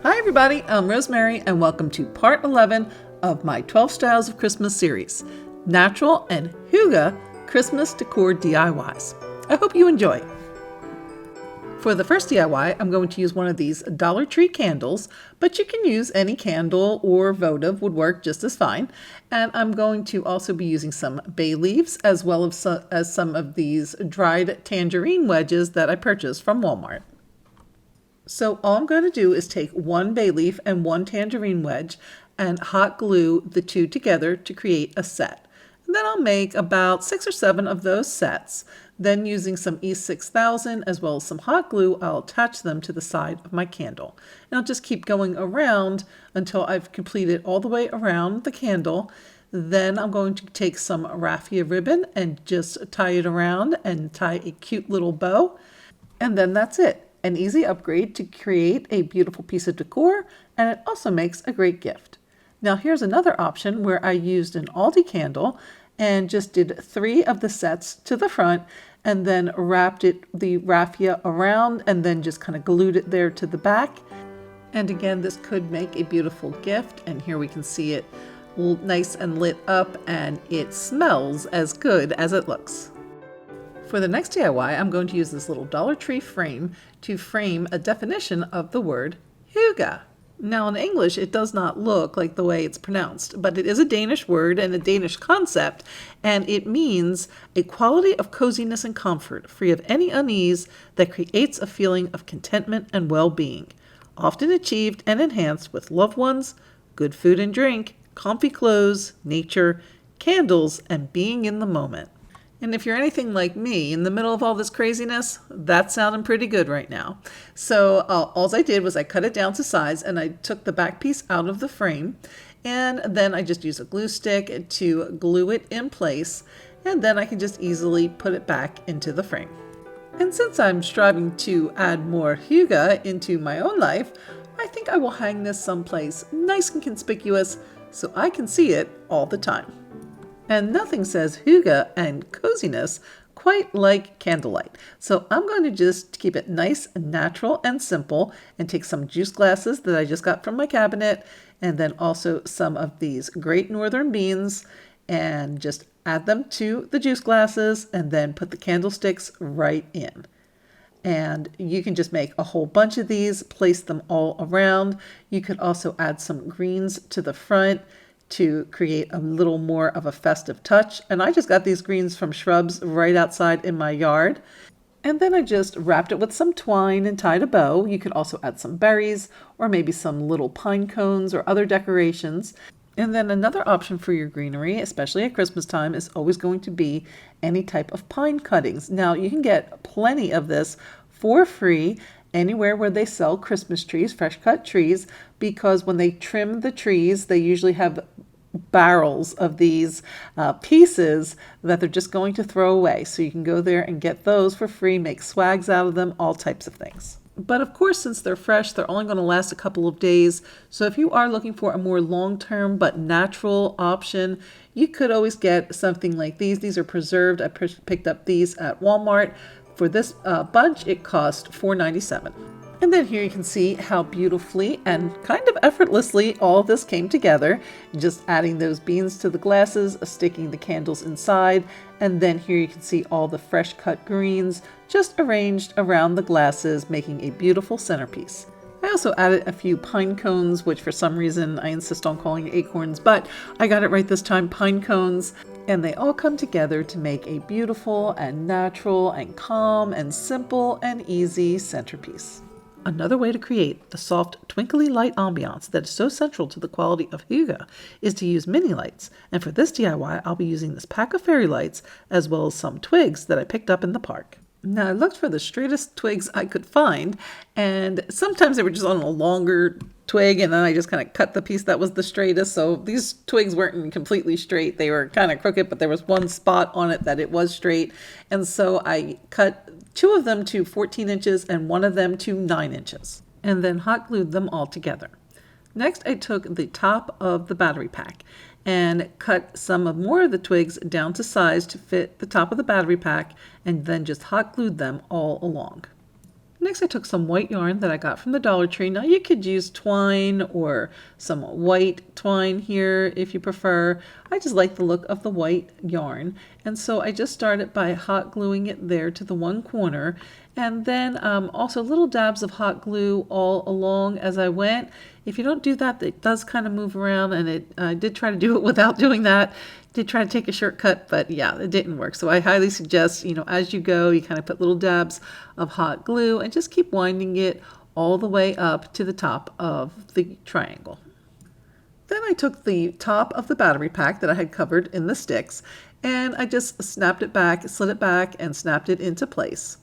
Hi everybody, I'm Rosemary and welcome to part 11 of my 12 Styles of Christmas series, Natural and Hygge Christmas Decor DIYs. I hope you enjoy. For the first DIY, I'm going to use one of these Dollar Tree candles, but you can use any candle or votive would work just as fine. And I'm going to also be using some bay leaves as well as some of these dried tangerine wedges that I purchased from Walmart. So all I'm going to do is take one bay leaf and one tangerine wedge and hot glue the two together to create a set. And then I'll make about 6 or 7 of those sets. Then using some E6000 as well as some hot glue, I'll attach them to the side of my candle. And I'll just keep going around until I've completed all the way around the candle. Then I'm going to take some raffia ribbon and just tie it around and tie a cute little bow. And then that's it. An easy upgrade to create a beautiful piece of decor, and it also makes a great gift. Now here's another option where I used an Aldi candle and just did 3 of the sets to the front and then wrapped the raffia around and then just kind of glued it there to the back. And again, this could make a beautiful gift, and here we can see it nice and lit up, and it smells as good as it looks. For the next DIY, I'm going to use this little Dollar Tree frame to frame a definition of the word hygge. Now in English, it does not look like the way it's pronounced, but it is a Danish word and a Danish concept, and it means a quality of coziness and comfort, free of any unease, that creates a feeling of contentment and well-being, often achieved and enhanced with loved ones, good food and drink, comfy clothes, nature, candles, and being in the moment. And if you're anything like me, in the middle of all this craziness, that's sounding pretty good right now. So all I did was I cut it down to size and I took the back piece out of the frame, and then I just used a glue stick to glue it in place, and then I can just easily put it back into the frame. And since I'm striving to add more hygge into my own life, I think I will hang this someplace nice and conspicuous so I can see it all the time. And nothing says hygge and coziness quite like candlelight. So I'm going to just keep it nice and natural and simple and take some juice glasses that I just got from my cabinet, and then also some of these Great Northern beans, and just add them to the juice glasses and then put the candlesticks right in. And you can just make a whole bunch of these, place them all around. You could also add some greens to the front to create a little more of a festive touch. And I just got these greens from shrubs right outside in my yard. And then I just wrapped it with some twine and tied a bow. You could also add some berries or maybe some little pine cones or other decorations. And then another option for your greenery, especially at Christmas time, is always going to be any type of pine cuttings. Now you can get plenty of this for free anywhere where they sell Christmas trees, fresh cut trees, because when they trim the trees, they usually have barrels of these pieces that they're just going to throw away. So you can go there and get those for free, make swags out of them, all types of things. But of course, since they're fresh, they're only going to last a couple of days. So if you are looking for a more long-term but natural option, you could always get something like these. These are preserved. I picked up these at Walmart. For this bunch, it cost $4.97. And then here you can see how beautifully and kind of effortlessly all of this came together. Just adding those beans to the glasses, sticking the candles inside, and then here you can see all the fresh cut greens just arranged around the glasses, making a beautiful centerpiece. I also added a few pine cones, which for some reason I insist on calling acorns, but I got it right this time, pine cones. And they all come together to make a beautiful and natural and calm and simple and easy centerpiece. Another way to create the soft twinkly light ambiance that is so central to the quality of hygge is to use mini lights. And for this DIY, I'll be using this pack of fairy lights as well as some twigs that I picked up in the park. Now I looked for the straightest twigs I could find, and sometimes they were just on a longer twig, and then I just kind of cut the piece that was the straightest. So these twigs weren't completely straight. They were kind of crooked, but there was one spot on it that it was straight. And so I cut 2 of them to 14 inches and 1 of them to 9 inches, and then hot glued them all together. Next, I took the top of the battery pack and cut some more of the twigs down to size to fit the top of the battery pack, and then just hot glued them all along. Next, I took some white yarn that I got from the Dollar Tree. Now you could use twine or some white twine here if you prefer. I just like the look of the white yarn. And so I just started by hot gluing it there to the one corner. And then also little dabs of hot glue all along as I went. If you don't do that, it does kind of move around, and I did try to do it without doing that. Did try to take a shortcut, but yeah, it didn't work. So I highly suggest, as you go, you kind of put little dabs of hot glue and just keep winding it all the way up to the top of the triangle. Then I took the top of the battery pack that I had covered in the sticks, and I just snapped it back, slid it back, and snapped it into place.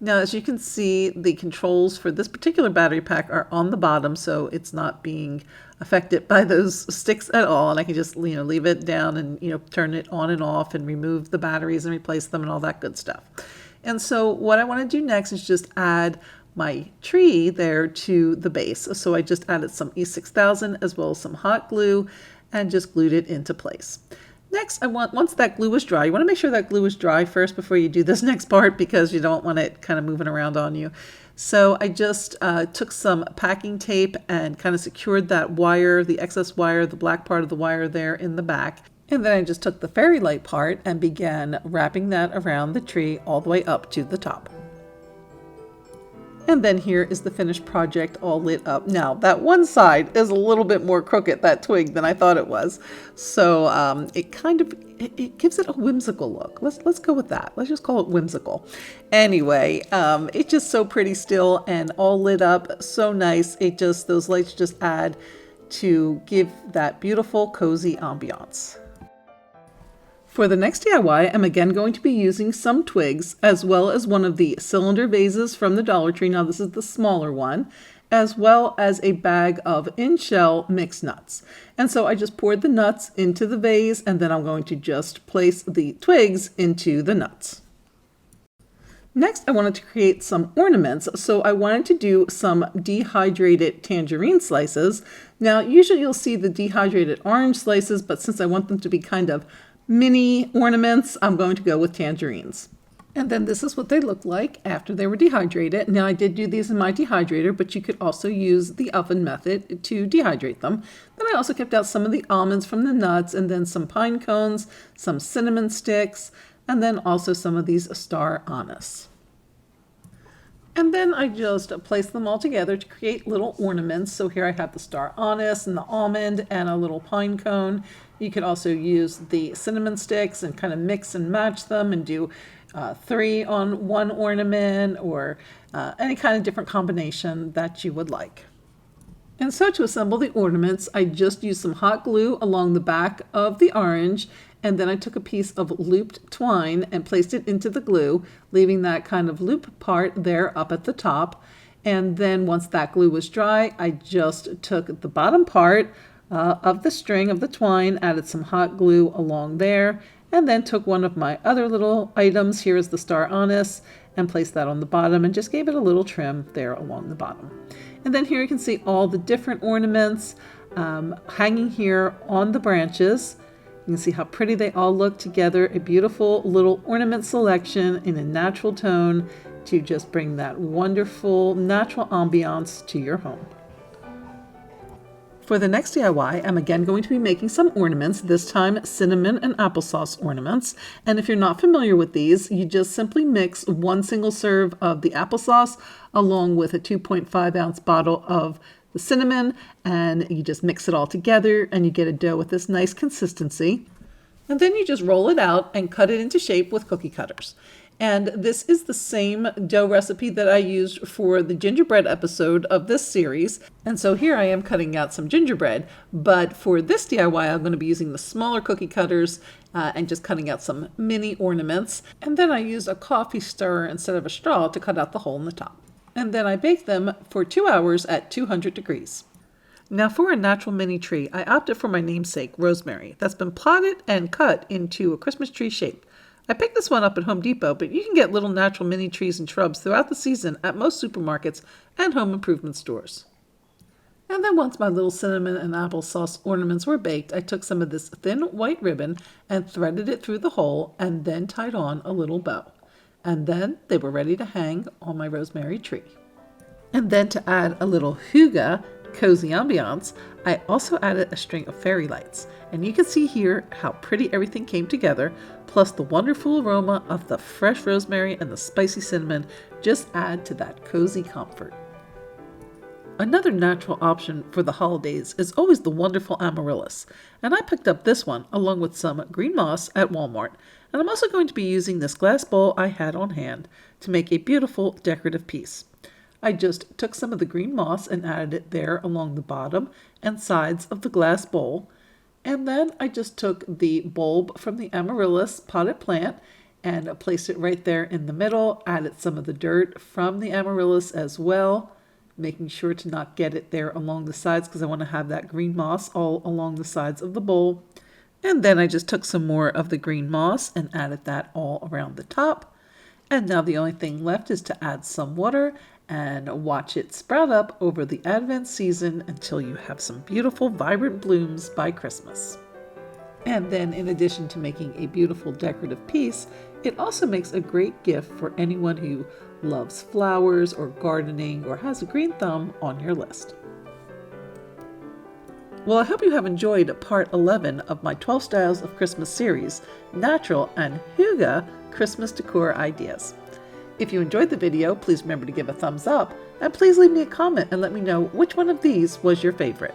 Now, as you can see, the controls for this particular battery pack are on the bottom, so it's not being affected by those sticks at all. And I can just, leave it down and, turn it on and off and remove the batteries and replace them and all that good stuff. And so what I want to do next is just add my tree there to the base. So I just added some E6000 as well as some hot glue and just glued it into place. Next, once that glue is dry, you want to make sure that glue is dry first before you do this next part, because you don't want it kind of moving around on you. So I just took some packing tape and kind of secured that wire, the excess wire, the black part of the wire there in the back. And then I just took the fairy light part and began wrapping that around the tree all the way up to the top. And then here is the finished project all lit up. Now that one side is a little bit more crooked, that twig, than I thought it was. So it gives it a whimsical look. Let's go with that. Let's just call it whimsical. Anyway, it's just so pretty still and all lit up, so nice. Those lights just add to give that beautiful cozy ambiance. For the next DIY, I'm again going to be using some twigs, as well as one of the cylinder vases from the Dollar Tree. Now this is the smaller one, as well as a bag of in-shell mixed nuts. And so I just poured the nuts into the vase, and then I'm going to just place the twigs into the nuts. Next, I wanted to create some ornaments, so I wanted to do some dehydrated tangerine slices. Now, usually you'll see the dehydrated orange slices, but since I want them to be kind of mini ornaments, I'm going to go with tangerines. And then this is what they look like after they were dehydrated. Now I did do these in my dehydrator, but you could also use the oven method to dehydrate them. Then I also kept out some of the almonds from the nuts, and then some pine cones, some cinnamon sticks, and then also some of these star anise. And then I just placed them all together to create little ornaments. So here I have the star anise and the almond and a little pine cone. You could also use the cinnamon sticks and kind of mix and match them and do 3 on one ornament, or any kind of different combination that you would like. And so to assemble the ornaments, I just used some hot glue along the back of the orange, and then I took a piece of looped twine and placed it into the glue, leaving that kind of loop part there up at the top. And then once that glue was dry, I just took the bottom part of the string of the twine, added some hot glue along there, and then took one of my other little items, here is the star anise, and placed that on the bottom and just gave it a little trim there along the bottom. And then here you can see all the different ornaments hanging here on the branches. You can see how pretty they all look together, a beautiful little ornament selection in a natural tone to just bring that wonderful natural ambiance to your home. For the next DIY, I'm again going to be making some ornaments, this time cinnamon and applesauce ornaments. And if you're not familiar with these, you just simply mix 1 single serve of the applesauce along with a 2.5 ounce bottle of the cinnamon, and you just mix it all together and you get a dough with this nice consistency. And then you just roll it out and cut it into shape with cookie cutters. And this is the same dough recipe that I used for the gingerbread episode of this series. And so here I am cutting out some gingerbread, but for this DIY, I'm going to be using the smaller cookie cutters and just cutting out some mini ornaments. And then I used a coffee stirrer instead of a straw to cut out the hole in the top. And then I baked them for 2 hours at 200 degrees. Now for a natural mini tree, I opted for my namesake, rosemary, that's been potted and cut into a Christmas tree shape. I picked this one up at Home Depot, but you can get little natural mini trees and shrubs throughout the season at most supermarkets and home improvement stores. And then once my little cinnamon and applesauce ornaments were baked, I took some of this thin white ribbon and threaded it through the hole and then tied on a little bow. And then they were ready to hang on my rosemary tree. And then to add a little hygge, cozy ambiance, I also added a string of fairy lights. And you can see here how pretty everything came together, plus the wonderful aroma of the fresh rosemary and the spicy cinnamon just add to that cozy comfort. Another natural option for the holidays is always the wonderful amaryllis, and I picked up this one along with some green moss at Walmart, and I'm also going to be using this glass bowl I had on hand to make a beautiful decorative piece. I just took some of the green moss and added it there along the bottom and sides of the glass bowl, and then I just took the bulb from the amaryllis potted plant and placed it right there in the middle, added some of the dirt from the amaryllis as well, making sure to not get it there along the sides because I want to have that green moss all along the sides of the bowl. And then I just took some more of the green moss and added that all around the top. And now the only thing left is to add some water and watch it sprout up over the Advent season until you have some beautiful vibrant blooms by Christmas. And then in addition to making a beautiful decorative piece, it also makes a great gift for anyone who loves flowers or gardening or has a green thumb on your list. Well, I hope you have enjoyed part 11 of my 12 Styles of Christmas series, Natural and Hygge Christmas Decor Ideas. If you enjoyed the video, please remember to give a thumbs up, and please leave me a comment and let me know which one of these was your favorite.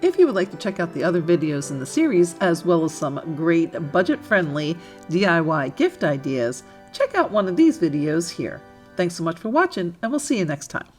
If you would like to check out the other videos in the series, as well as some great budget-friendly DIY gift ideas, check out one of these videos here. Thanks so much for watching, and we'll see you next time.